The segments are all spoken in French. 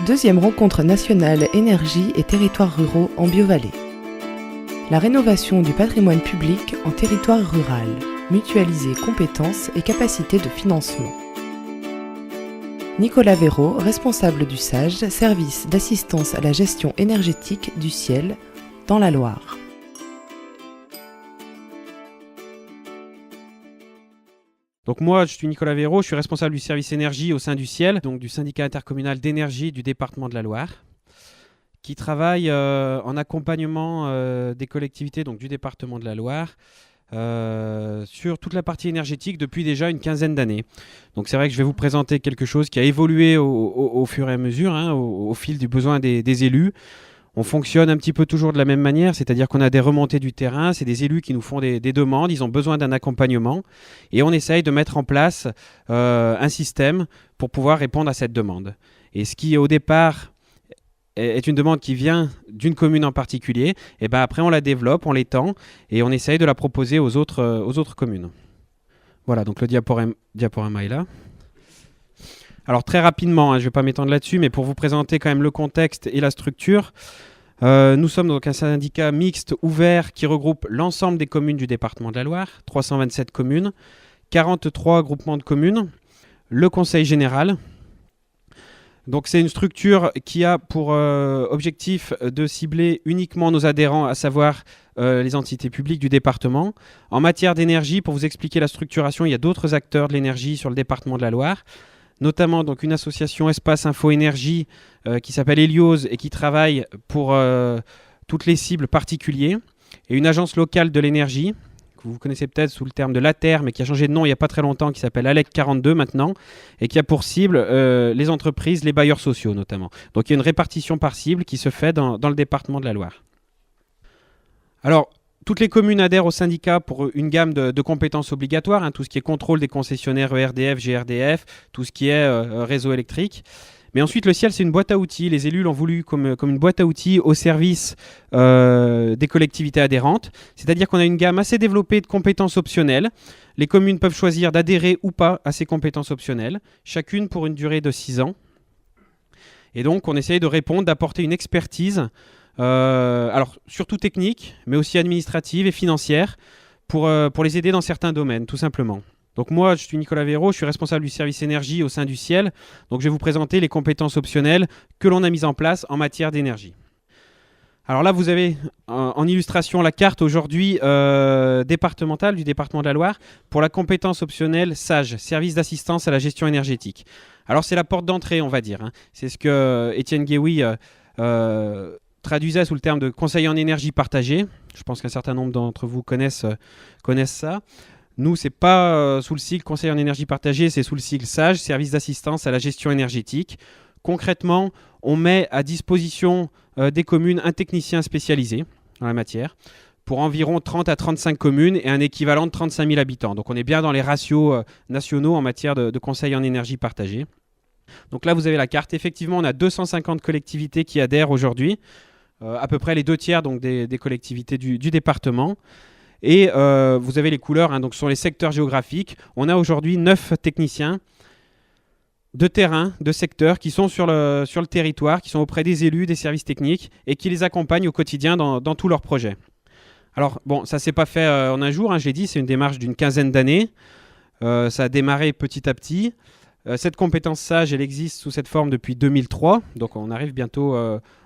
Deuxième rencontre nationale énergie et territoires ruraux en Biovallée. La rénovation du patrimoine public en territoire rural, mutualiser compétences et capacités de financement. Nicolas Véraud, responsable du SAGE, service d'assistance à la gestion énergétique du ciel, dans la Loire. Donc moi, je suis Nicolas Véraud, je suis responsable du service énergie au sein du ciel, donc du syndicat intercommunal d'énergie du département de la Loire, qui travaille en accompagnement des collectivités donc du département de la Loire sur toute la partie énergétique depuis déjà une quinzaine d'années. Donc c'est vrai que je vais vous présenter quelque chose qui a évolué au fur et à mesure, au fil du besoin des élus. On fonctionne un petit peu toujours de la même manière, c'est-à-dire qu'on a des remontées du terrain, c'est des élus qui nous font des demandes, ils ont besoin d'un accompagnement et on essaye de mettre en place un système pour pouvoir répondre à cette demande. Et ce qui au départ est une demande qui vient d'une commune en particulier, et ben après on la développe, on l'étend et on essaye de la proposer aux autres communes. Voilà, donc le diaporama est là. Alors très rapidement, je ne vais pas m'étendre là-dessus, mais pour vous présenter quand même le contexte et la structure, nous sommes donc un syndicat mixte ouvert qui regroupe l'ensemble des communes du département de la Loire, 327 communes, 43 groupements de communes, le conseil général. Donc c'est une structure qui a pour objectif de cibler uniquement nos adhérents, à savoir les entités publiques du département. En matière d'énergie, pour vous expliquer la structuration, il y a d'autres acteurs de l'énergie sur le département de la Loire, notamment donc une association Espace Info Énergie qui s'appelle Héliose et qui travaille pour toutes les cibles particulières, et une agence locale de l'énergie que vous connaissez peut-être sous le terme de l'ATER, mais qui a changé de nom il n'y a pas très longtemps, qui s'appelle ALEC 42 maintenant, et qui a pour cible les entreprises, les bailleurs sociaux notamment. Donc il y a une répartition par cible qui se fait dans le département de la Loire. Alors, toutes les communes adhèrent au syndicat pour une gamme de compétences obligatoires, tout ce qui est contrôle des concessionnaires ERDF, GRDF, tout ce qui est réseau électrique. Mais ensuite, le ciel, c'est une boîte à outils. Les élus l'ont voulu comme une boîte à outils au service des collectivités adhérentes. C'est-à-dire qu'on a une gamme assez développée de compétences optionnelles. Les communes peuvent choisir d'adhérer ou pas à ces compétences optionnelles, chacune pour une durée de 6 ans. Et donc, on essaye de répondre, d'apporter une expertise alors surtout technique, mais aussi administrative et financière pour les aider dans certains domaines, tout simplement. Donc moi, je suis Nicolas Véraud, je suis responsable du service énergie au sein du ciel. Donc je vais vous présenter les compétences optionnelles que l'on a mises en place en matière d'énergie. Alors là, vous avez en illustration la carte aujourd'hui départementale du département de la Loire pour la compétence optionnelle SAGE, Service d'assistance à la gestion énergétique. Alors c'est la porte d'entrée, on va dire. C'est ce que Étienne Guéoui traduisait sous le terme de conseiller en énergie partagée. Je pense qu'un certain nombre d'entre vous connaissent ça. Nous, ce n'est pas sous le sigle conseiller en énergie partagée, c'est sous le sigle SAGE, Service d'assistance à la gestion énergétique. Concrètement, on met à disposition des communes un technicien spécialisé dans la matière pour environ 30 à 35 communes et un équivalent de 35 000 habitants. Donc on est bien dans les ratios nationaux en matière de conseil en énergie partagée. Donc là, vous avez la carte. Effectivement, on a 250 collectivités qui adhèrent aujourd'hui, à peu près les 2/3 donc, des collectivités du département. Et vous avez les couleurs, donc sur les secteurs géographiques. On a aujourd'hui 9 techniciens de terrain, de secteur, qui sont sur le territoire, qui sont auprès des élus, des services techniques, et qui les accompagnent au quotidien dans tous leurs projets. Alors, bon, ça ne s'est pas fait en un jour, je l'ai dit, c'est une démarche d'une quinzaine d'années. Ça a démarré petit à petit. Cette compétence SAGE, elle existe sous cette forme depuis 2003, donc on arrive bientôt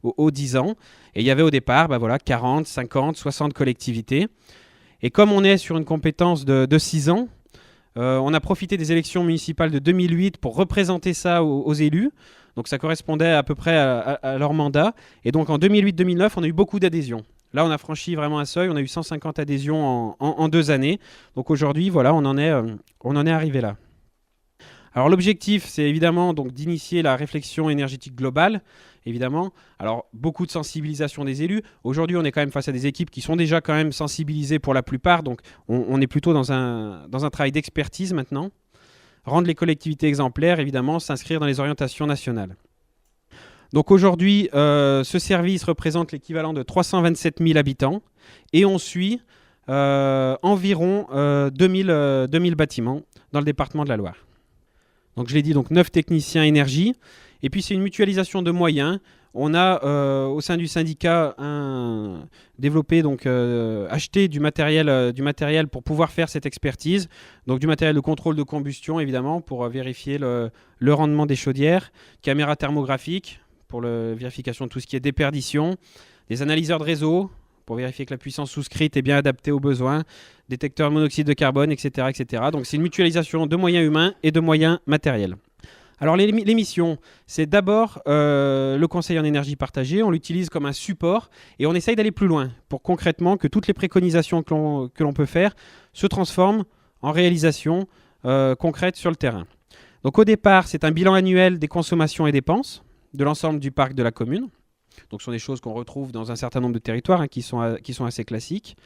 aux 10 ans. Et il y avait au départ 40, 50, 60 collectivités. Et comme on est sur une compétence de 6 ans, on a profité des élections municipales de 2008 pour représenter ça aux élus. Donc ça correspondait à peu près à leur mandat. Et donc en 2008-2009, on a eu beaucoup d'adhésions. Là, on a franchi vraiment un seuil. On a eu 150 adhésions en 2 années. Donc aujourd'hui, voilà, on en est arrivé là. Alors l'objectif, c'est évidemment donc d'initier la réflexion énergétique globale, évidemment. Alors beaucoup de sensibilisation des élus. Aujourd'hui, on est quand même face à des équipes qui sont déjà quand même sensibilisées pour la plupart, donc on est plutôt dans un travail d'expertise maintenant. Rendre les collectivités exemplaires, évidemment, s'inscrire dans les orientations nationales. Donc aujourd'hui, ce service représente l'équivalent de 327 000 habitants et on suit environ 2000 bâtiments dans le département de la Loire. Donc je l'ai dit, donc 9 techniciens énergie. Et puis c'est une mutualisation de moyens. On a au sein du syndicat développé, acheté du matériel pour pouvoir faire cette expertise. Donc du matériel de contrôle de combustion évidemment pour vérifier le rendement des chaudières, caméras thermographiques pour la vérification de tout ce qui est déperdition, des analyseurs de réseau pour vérifier que la puissance souscrite est bien adaptée aux besoins, détecteurs de monoxyde de carbone, etc., etc. Donc c'est une mutualisation de moyens humains et de moyens matériels. Alors les missions, c'est d'abord le conseil en énergie partagée, on l'utilise comme un support et on essaye d'aller plus loin pour concrètement que toutes les préconisations que l'on peut faire se transforment en réalisation concrète sur le terrain. Donc au départ, c'est un bilan annuel des consommations et dépenses de l'ensemble du parc de la commune. Donc ce sont des choses qu'on retrouve dans un certain nombre de territoires qui sont assez classiques.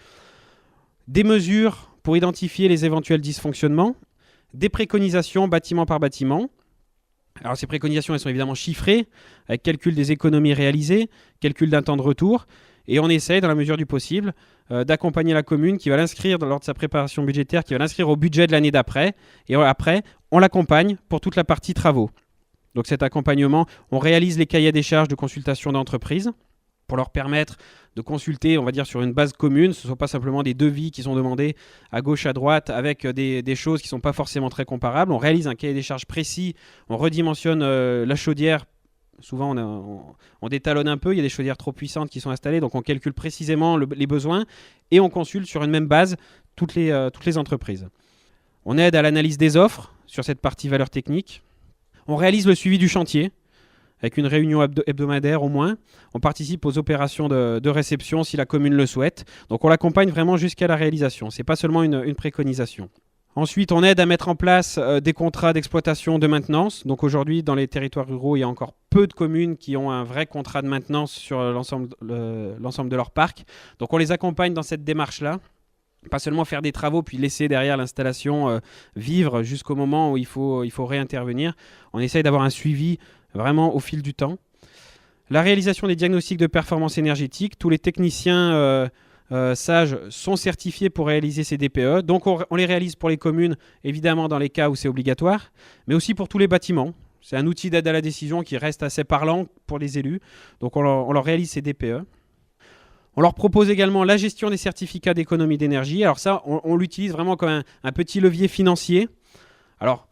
Des mesures pour identifier les éventuels dysfonctionnements, des préconisations bâtiment par bâtiment. Alors ces préconisations, elles sont évidemment chiffrées, avec calcul des économies réalisées, calcul d'un temps de retour, et on essaye, dans la mesure du possible, d'accompagner la commune qui va l'inscrire lors de sa préparation budgétaire, qui va l'inscrire au budget de l'année d'après, et après, on l'accompagne pour toute la partie travaux. Donc cet accompagnement, on réalise les cahiers des charges de consultation d'entreprise pour leur permettre de consulter, on va dire, sur une base commune. Ce ne sont pas simplement des devis qui sont demandés à gauche, à droite, avec des choses qui ne sont pas forcément très comparables. On réalise un cahier des charges précis, on redimensionne la chaudière. Souvent, on détalonne un peu, il y a des chaudières trop puissantes qui sont installées, donc on calcule précisément les besoins et on consulte sur une même base toutes les entreprises. On aide à l'analyse des offres sur cette partie valeur technique. On réalise le suivi du chantier, avec une réunion hebdomadaire au moins. On participe aux opérations de réception si la commune le souhaite. Donc on l'accompagne vraiment jusqu'à la réalisation. Ce n'est pas seulement une préconisation. Ensuite, on aide à mettre en place des contrats d'exploitation de maintenance. Donc aujourd'hui, dans les territoires ruraux, il y a encore peu de communes qui ont un vrai contrat de maintenance sur l'ensemble de leur parc. Donc on les accompagne dans cette démarche-là. Pas seulement faire des travaux puis laisser derrière l'installation vivre jusqu'au moment où il faut réintervenir. On essaye d'avoir un suivi vraiment au fil du temps. La réalisation des diagnostics de performance énergétique. Tous les techniciens sages sont certifiés pour réaliser ces DPE. Donc on les réalise pour les communes, évidemment dans les cas où c'est obligatoire, mais aussi pour tous les bâtiments. C'est un outil d'aide à la décision qui reste assez parlant pour les élus. Donc on leur réalise ces DPE. On leur propose également la gestion des certificats d'économie d'énergie. Alors ça, on l'utilise vraiment comme un petit levier financier. Alors,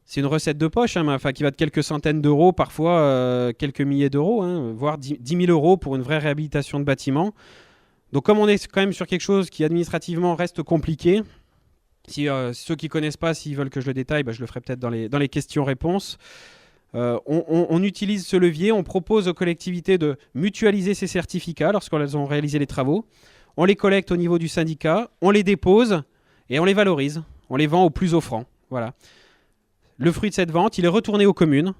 c'est une recette de poche, qui va de quelques centaines d'euros, parfois quelques milliers d'euros, voire 10 000 euros pour une vraie réhabilitation de bâtiment. Donc comme on est quand même sur quelque chose qui administrativement reste compliqué, si ceux qui ne connaissent pas, s'ils veulent que je le détaille, je le ferai peut-être dans les questions-réponses. On utilise ce levier, on propose aux collectivités de mutualiser ces certificats lorsqu'elles ont réalisé les travaux. On les collecte au niveau du syndicat, on les dépose et on les valorise. On les vend au plus offrant. Voilà. Le fruit de cette vente, il est retourné aux communes,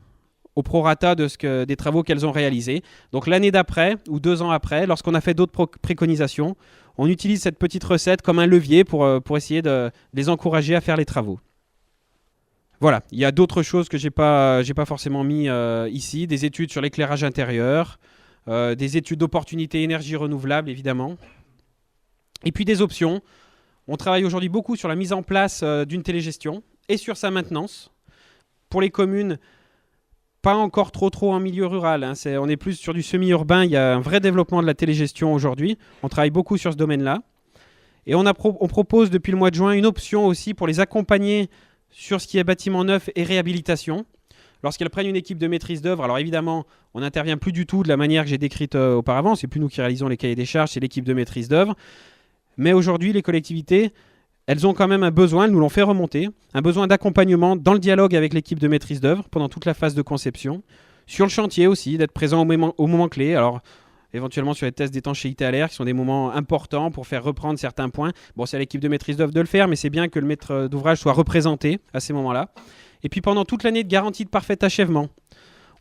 au prorata des travaux qu'elles ont réalisés. Donc l'année d'après ou 2 ans après, lorsqu'on a fait d'autres préconisations, on utilise cette petite recette comme un levier pour essayer de les encourager à faire les travaux. Voilà, il y a d'autres choses que j'ai pas forcément mis ici, des études sur l'éclairage intérieur, des études d'opportunités énergie renouvelable évidemment, et puis des options. On travaille aujourd'hui beaucoup sur la mise en place d'une télégestion et sur sa maintenance. Pour les communes, pas encore trop en milieu rural, on est plus sur du semi-urbain, il y a un vrai développement de la télégestion aujourd'hui, on travaille beaucoup sur ce domaine-là. Et on propose depuis le mois de juin une option aussi pour les accompagner sur ce qui est bâtiment neuf et réhabilitation. Lorsqu'elles prennent une équipe de maîtrise d'œuvre, alors évidemment, on n'intervient plus du tout de la manière que j'ai décrite auparavant. C'est plus nous qui réalisons les cahiers des charges, c'est l'équipe de maîtrise d'œuvre. Mais aujourd'hui, les collectivités, elles ont quand même un besoin, elles nous l'ont fait remonter, un besoin d'accompagnement dans le dialogue avec l'équipe de maîtrise d'œuvre pendant toute la phase de conception. Sur le chantier aussi, d'être présent au moment clé. Alors, éventuellement sur les tests d'étanchéité à l'air, qui sont des moments importants pour faire reprendre certains points. Bon, c'est à l'équipe de maîtrise d'œuvre de le faire, mais c'est bien que le maître d'ouvrage soit représenté à ces moments-là. Et puis pendant toute l'année de garantie de parfait achèvement,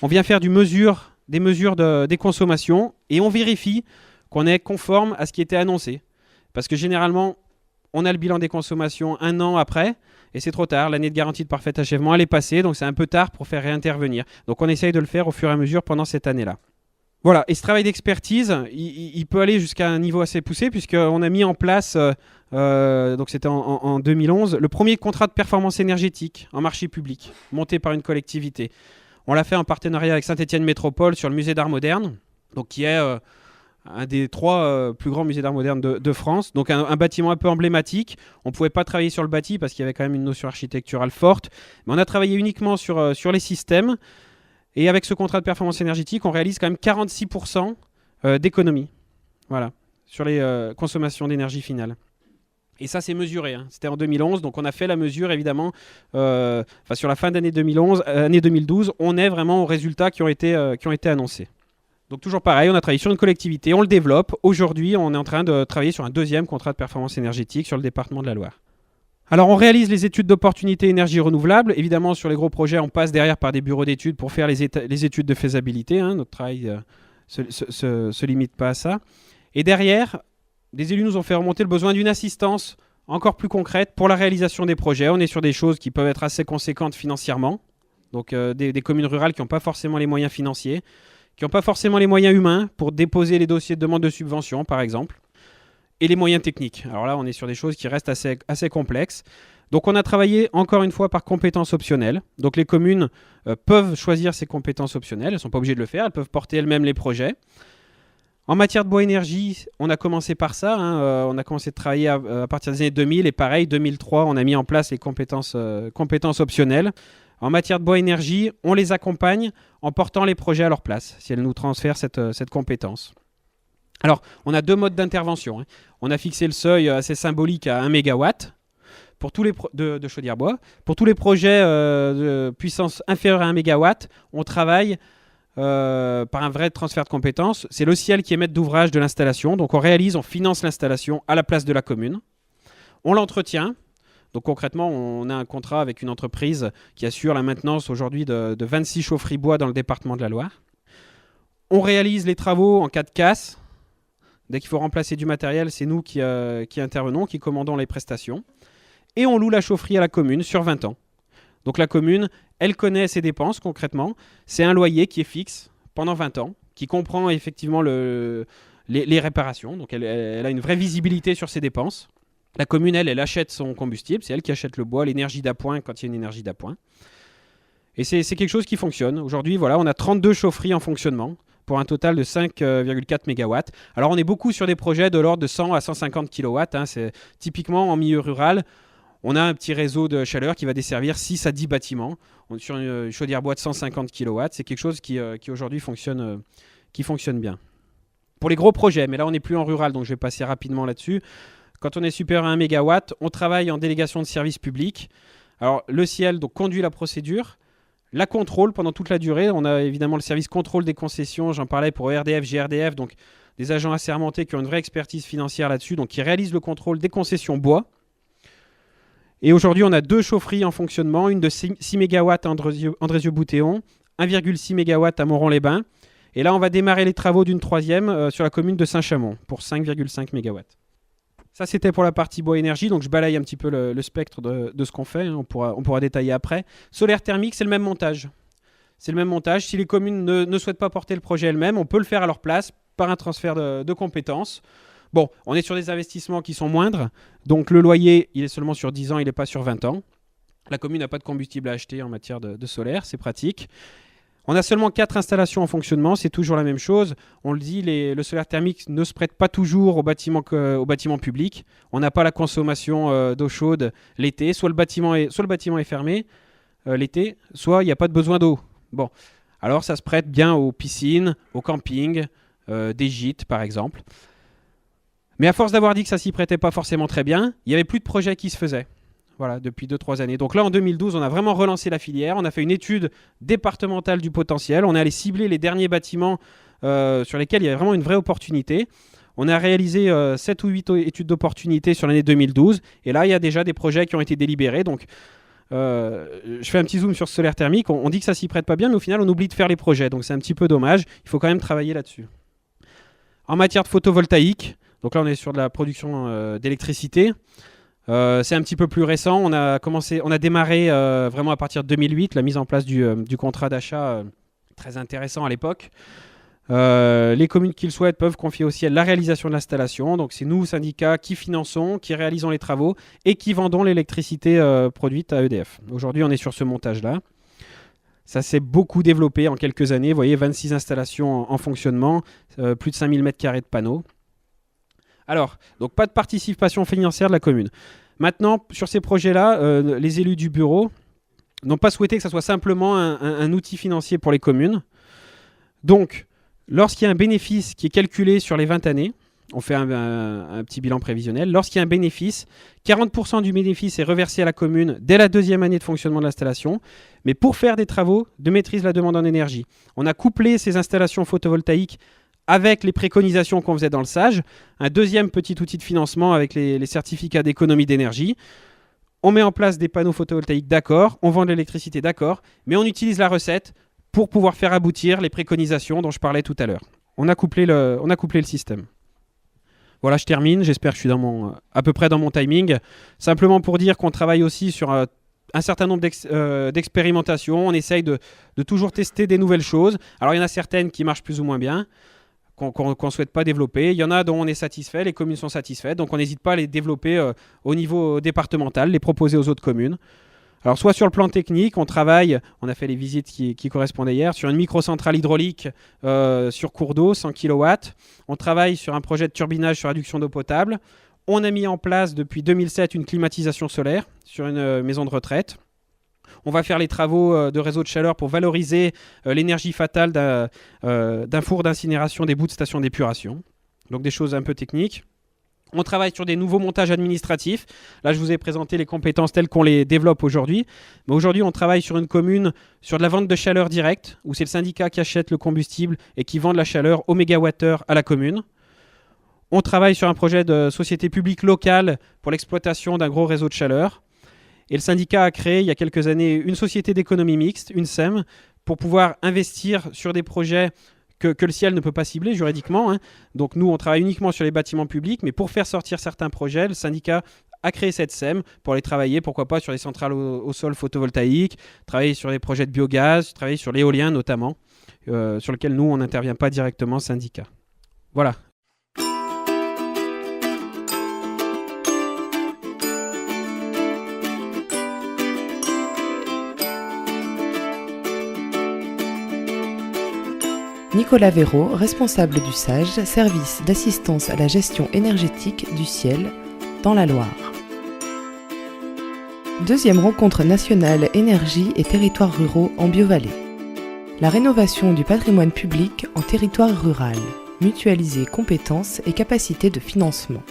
on vient faire des mesures des consommations et on vérifie qu'on est conforme à ce qui était annoncé. Parce que généralement, on a le bilan des consommations 1 an après, et c'est trop tard. L'année de garantie de parfait achèvement, elle est passée, donc c'est un peu tard pour faire réintervenir. Donc on essaye de le faire au fur et à mesure pendant cette année-là. Voilà, et ce travail d'expertise, il peut aller jusqu'à un niveau assez poussé, puisqu'on a mis en place, donc c'était en 2011, le premier contrat de performance énergétique en marché public, monté par une collectivité. On l'a fait en partenariat avec Saint-Étienne Métropole sur le musée d'art moderne, donc qui est un des 3 plus grands musées d'art moderne de France. Donc un bâtiment un peu emblématique. On ne pouvait pas travailler sur le bâti parce qu'il y avait quand même une notion architecturale forte. Mais on a travaillé uniquement sur les systèmes. Et avec ce contrat de performance énergétique, on réalise quand même 46% d'économie. Voilà, sur les consommations d'énergie finale. Et ça, c'est mesuré. C'était en 2011, donc on a fait la mesure, évidemment, sur la fin d'année 2011, année 2012, on est vraiment aux résultats qui ont été annoncés. Donc toujours pareil, on a travaillé sur une collectivité, on le développe. Aujourd'hui, on est en train de travailler sur un 2e contrat de performance énergétique sur le département de la Loire. Alors on réalise les études d'opportunité énergie renouvelable. Évidemment, sur les gros projets, on passe derrière par des bureaux d'études pour faire les études de faisabilité. Notre travail se limite pas à ça. Et derrière, des élus nous ont fait remonter le besoin d'une assistance encore plus concrète pour la réalisation des projets. On est sur des choses qui peuvent être assez conséquentes financièrement. Donc des communes rurales qui n'ont pas forcément les moyens financiers, qui n'ont pas forcément les moyens humains pour déposer les dossiers de demande de subvention, par exemple, et les moyens techniques. Alors là, on est sur des choses qui restent assez complexes. Donc on a travaillé encore une fois par compétences optionnelles. Donc les communes peuvent choisir ces compétences optionnelles. Elles ne sont pas obligées de le faire. Elles peuvent porter elles-mêmes les projets. En matière de bois énergie, on a commencé par ça. On a commencé de travailler à partir des années 2000. Et pareil, 2003, on a mis en place les compétences optionnelles. En matière de bois énergie, on les accompagne en portant les projets à leur place, si elles nous transfèrent cette compétence. Alors, on a 2 modes d'intervention. On a fixé le seuil assez symbolique à 1 MW pour tous les de chaudière bois. Pour tous les projets de puissance inférieure à 1 MW, on travaille par un vrai transfert de compétences. C'est le ciel qui est maître d'ouvrage de l'installation. Donc, on finance l'installation à la place de la commune. On l'entretient. Donc concrètement, on a un contrat avec une entreprise qui assure la maintenance aujourd'hui de 26 chaufferies bois dans le département de la Loire. On réalise les travaux en cas de casse. Dès qu'il faut remplacer du matériel, c'est nous qui intervenons, qui commandons les prestations. Et on loue la chaufferie à la commune sur 20 ans. Donc la commune, elle connaît ses dépenses concrètement. C'est un loyer qui est fixe pendant 20 ans, qui comprend effectivement les réparations. Donc elle a une vraie visibilité sur ses dépenses. La commune, elle achète son combustible, c'est elle qui achète le bois, l'énergie d'appoint quand il y a une énergie d'appoint. Et c'est quelque chose qui fonctionne. Aujourd'hui, voilà, on a 32 chaufferies en fonctionnement pour un total de 5,4 MW. Alors, on est beaucoup sur des projets de l'ordre de 100 à 150 kW. C'est typiquement en milieu rural. On a un petit réseau de chaleur qui va desservir 6 à 10 bâtiments. On est sur une chaudière bois de 150 kW. C'est quelque chose qui aujourd'hui fonctionne bien. Pour les gros projets, mais là, on n'est plus en rural, donc je vais passer rapidement là-dessus. Quand on est supérieur à 1 MW, on travaille en délégation de service public. Alors, le ciel donc, conduit la procédure, la contrôle pendant toute la durée. On a évidemment le service contrôle des concessions, j'en parlais pour ERDF, GRDF, donc des agents assermentés qui ont une vraie expertise financière là-dessus, donc qui réalisent le contrôle des concessions bois. Et aujourd'hui, on a 2 chaufferies en fonctionnement, une de 6 MW à Andrézieux-Boutéon, 1,6 MW à Moron-les-Bains. Et là, on va démarrer les travaux d'une 3e sur la commune de Saint-Chamond pour 5,5 MW. Ça, c'était pour la partie bois énergie, donc je balaye un petit peu le spectre de ce qu'on fait, on pourra détailler après. Solaire thermique, c'est le même montage. C'est le même montage. Si les communes ne souhaitent pas porter le projet elles-mêmes, on peut le faire à leur place par un transfert de compétences. Bon, on est sur des investissements qui sont moindres, donc le loyer, il est seulement sur 10 ans, il n'est pas sur 20 ans. La commune n'a pas de combustible à acheter en matière de solaire, c'est pratique. On a seulement 4 installations en fonctionnement, c'est toujours la même chose. On le dit, le solaire thermique ne se prête pas toujours au bâtiment public. On n'a pas la consommation d'eau chaude l'été. Soit le bâtiment est fermé l'été, soit il n'y a pas de besoin d'eau. Bon, alors ça se prête bien aux piscines, aux campings, des gîtes par exemple. Mais à force d'avoir dit que ça s'y prêtait pas forcément très bien, il n'y avait plus de projets qui se faisaient. Voilà, depuis 2-3 années. Donc là, en 2012, on a vraiment relancé la filière. On a fait une étude départementale du potentiel. On est allé cibler les derniers bâtiments sur lesquels il y avait vraiment une vraie opportunité. On a réalisé 7 ou 8 études d'opportunité sur l'année 2012. Et là, il y a déjà des projets qui ont été délibérés. Donc, je fais un petit zoom sur ce solaire thermique. On dit que ça s'y prête pas bien, mais au final, on oublie de faire les projets. Donc, c'est un petit peu dommage. Il faut quand même travailler là-dessus. En matière de photovoltaïque, donc là, on est sur de la production d'électricité. C'est un petit peu plus récent. On a démarré vraiment à partir de 2008 la mise en place du contrat d'achat très intéressant à l'époque. Les communes qui le souhaitent peuvent confier aussi la réalisation de l'installation. Donc c'est nous, syndicats, qui finançons, qui réalisons les travaux et qui vendons l'électricité produite à EDF. Aujourd'hui, on est sur ce montage-là. Ça s'est beaucoup développé en quelques années. Vous voyez, 26 installations en fonctionnement, plus de 5000 m² de panneaux. Alors, donc pas de participation financière de la commune. Maintenant, sur ces projets-là, les élus du bureau n'ont pas souhaité que ça soit simplement un outil financier pour les communes. Donc, lorsqu'il y a un bénéfice qui est calculé sur les 20 années, on fait un petit bilan prévisionnel. Lorsqu'il y a un bénéfice, 40% du bénéfice est reversé à la commune dès la 2e année de fonctionnement de l'installation, mais pour faire des travaux de maîtrise de la demande en énergie. On a couplé ces installations photovoltaïques avec les préconisations qu'on faisait dans le SAGE, un deuxième petit outil de financement avec les certificats d'économie d'énergie. On met en place des panneaux photovoltaïques, d'accord, on vend de l'électricité, d'accord, mais on utilise la recette pour pouvoir faire aboutir les préconisations dont je parlais tout à l'heure. On a couplé le système. Voilà, je termine. J'espère que je suis à peu près dans mon timing. Simplement pour dire qu'on travaille aussi sur un certain nombre d'expérimentations. On essaye de toujours tester des nouvelles choses. Alors, il y en a certaines qui marchent plus ou moins bien, qu'on ne souhaite pas développer. Il y en a dont on est satisfait, les communes sont satisfaites. Donc, on n'hésite pas à les développer au niveau départemental, les proposer aux autres communes. Alors, soit sur le plan technique, on a fait les visites qui correspondaient hier, sur une microcentrale hydraulique sur cours d'eau, 100 kW. On travaille sur un projet de turbinage sur réduction d'eau potable. On a mis en place depuis 2007 une climatisation solaire sur une maison de retraite. On va faire les travaux de réseau de chaleur pour valoriser l'énergie fatale d'un four d'incinération des bouts de station d'épuration. Donc des choses un peu techniques. On travaille sur des nouveaux montages administratifs. Là, je vous ai présenté les compétences telles qu'on les développe aujourd'hui. Mais aujourd'hui, on travaille sur une commune, sur de la vente de chaleur directe, où c'est le syndicat qui achète le combustible et qui vend de la chaleur au mégawattheure à la commune. On travaille sur un projet de société publique locale pour l'exploitation d'un gros réseau de chaleur. Et le syndicat a créé, il y a quelques années, une société d'économie mixte, une SEM, pour pouvoir investir sur des projets que le ciel ne peut pas cibler juridiquement. Hein. Donc nous, on travaille uniquement sur les bâtiments publics, mais pour faire sortir certains projets, le syndicat a créé cette SEM pour aller travailler, pourquoi pas, sur les centrales au sol photovoltaïques, travailler sur les projets de biogaz, travailler sur l'éolien notamment, sur lequel nous, on n'intervient pas directement, syndicat. Voilà. Nicolas Véraud, responsable du SAGE, service d'assistance à la gestion énergétique du ciel, dans la Loire. Deuxième rencontre nationale énergie et territoires ruraux en Bio-Vallée. La rénovation du patrimoine public en territoire rural, mutualiser compétences et capacités de financement.